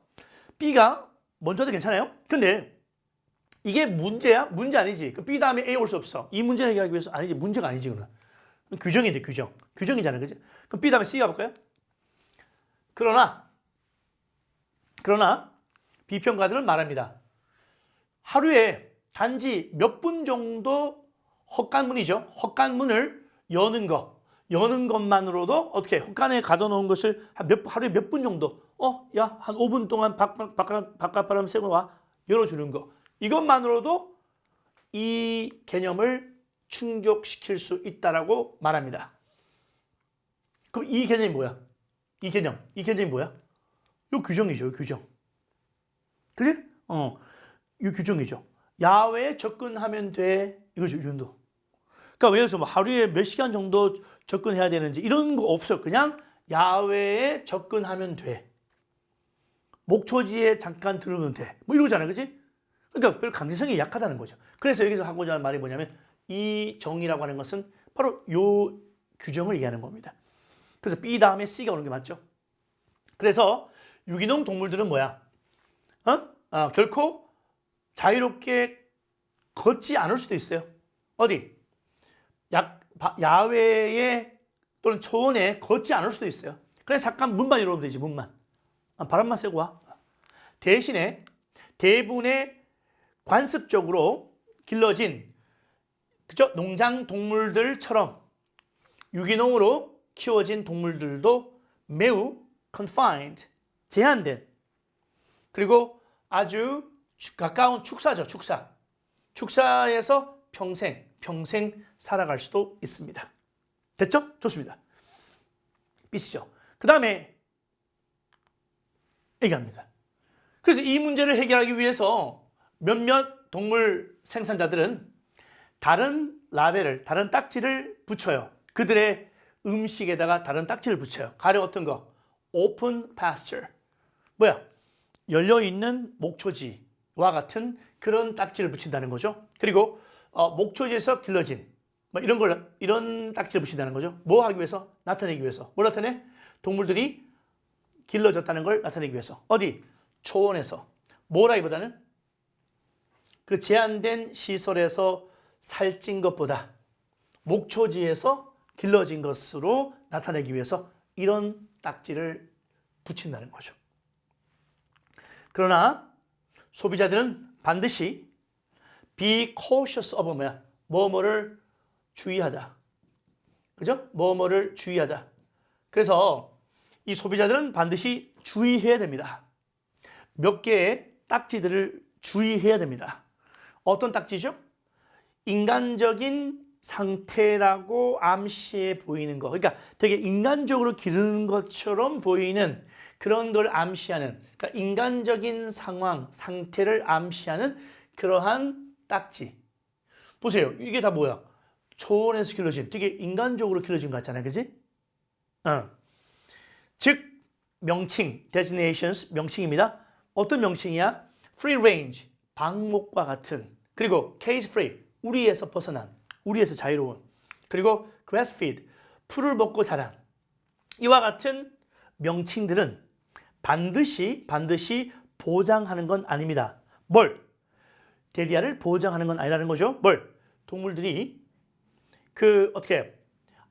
B가 먼저도 괜찮아요. 근데 이게 문제야? 문제 아니지. 그 B 다음에 A 올 수 없어. 이 문제를 해결하기 위해서 아니지. 문제가 아니지, 그러나. 규정인데, 규정. 규정이잖아요, 그지? 그럼 B 다음에 C 가볼까요? 그러나 비평가들은 말합니다. 하루에 단지 몇 분 정도 헛간문이죠. 헛간문을 여는 것만으로도 어떻게 헛간에 가둬놓은 것을 하루에 몇 분 정도 야, 한 5분 동안 바깥바람 쐬고 와 열어주는 거 이것만으로도 이 개념을 충족시킬 수 있다라고 말합니다. 그럼 이 개념이 뭐야? 이 개념이 뭐야? 요 규정이죠, 요 규정. 그지? 이 규정이죠. 야외에 접근하면 돼. 이거죠, 윤도. 그러니까 예를 들어서 뭐 하루에 몇 시간 정도 접근해야 되는지 이런 거 없어. 그냥 야외에 접근하면 돼. 목초지에 잠깐 들으면 돼. 뭐 이러잖아요, 그지? 그러니까 별 강제성이 약하다는 거죠. 그래서 여기서 하고자 하는 말이 뭐냐면 이 정의라고 하는 것은 바로 요 규정을 얘기하는 겁니다. 그래서 B 다음에 C가 오는 게 맞죠? 그래서 유기농 동물들은 뭐야? 결코 자유롭게 걷지 않을 수도 있어요. 어디? 야외에 또는 초원에 걷지 않을 수도 있어요. 그래서 잠깐 문만 열어도 되지, 문만. 바람만 쐬고 와. 대신에 대부분의 관습적으로 길러진 그죠? 농장 동물들처럼 유기농으로 키워진 동물들도 매우 confined, 제한된 그리고 아주 가까운 축사죠, 축사. 축사에서 평생 살아갈 수도 있습니다. 됐죠? 좋습니다. B시죠. 그 다음에 얘기합니다. 그래서 이 문제를 해결하기 위해서 몇몇 동물 생산자들은 다른 라벨을, 다른 딱지를 붙여요. 그들의 음식에다가 다른 딱지를 붙여요. 가령 어떤 거? Open pasture. 뭐야? 열려있는 목초지와 같은 그런 딱지를 붙인다는 거죠. 그리고 목초지에서 길러진 뭐 이런 딱지를 붙인다는 거죠. 뭐 하기 위해서? 나타내기 위해서. 뭘 나타내? 동물들이 길러졌다는 걸 나타내기 위해서. 어디? 초원에서. 뭐라기보다는 그 제한된 시설에서 살찐 것보다 목초지에서 길러진 것으로 나타내기 위해서 이런 딱지를 붙인다는 거죠. 그러나 소비자들은 반드시 be cautious of 뭐뭐를 주의하다. 그죠? 뭐뭐를 주의하다. 그래서 이 소비자들은 반드시 주의해야 됩니다. 몇 개의 딱지들을 주의해야 됩니다. 어떤 딱지죠? 인간적인 상태라고 암시해 보이는 거. 그러니까 되게 인간적으로 기르는 것처럼 보이는 그런 걸 암시하는, 그러니까 인간적인 상태를 암시하는 그러한 딱지. 보세요. 이게 다 뭐야? 초원에서 길러진, 되게 인간적으로 길러진 것 같잖아요. 그지? 즉, 명칭, designations, 명칭입니다. 어떤 명칭이야? free range, 방목과 같은. 그리고 cage free, 우리에서 벗어난, 우리에서 자유로운. 그리고 grass feed, 풀을 먹고 자란. 이와 같은 명칭들은 반드시 보장하는 건 아닙니다. 뭘? 대리아를 보장하는 건 아니라는 거죠. 뭘? 동물들이 어떻게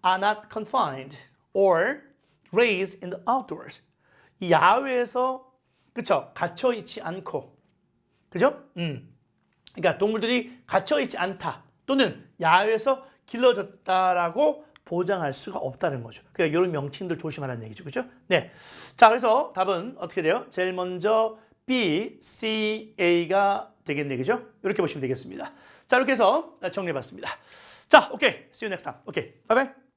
are not confined or raised in the outdoors. 이 야외에서 그쵸? 갇혀 있지 않고 그죠? 그러니까 동물들이 갇혀 있지 않다 또는 야외에서 길러졌다라고 보장할 수가 없다는 거죠. 그러니까 이런 명칭들 조심하라는 얘기죠. 그죠? 네. 자, 그래서 답은 어떻게 돼요? 제일 먼저 B, C, A가 되겠네. 그죠? 이렇게 보시면 되겠습니다. 자, 이렇게 해서 정리해 봤습니다. 자, 오케이. See you next time. 오케이. 바이바이.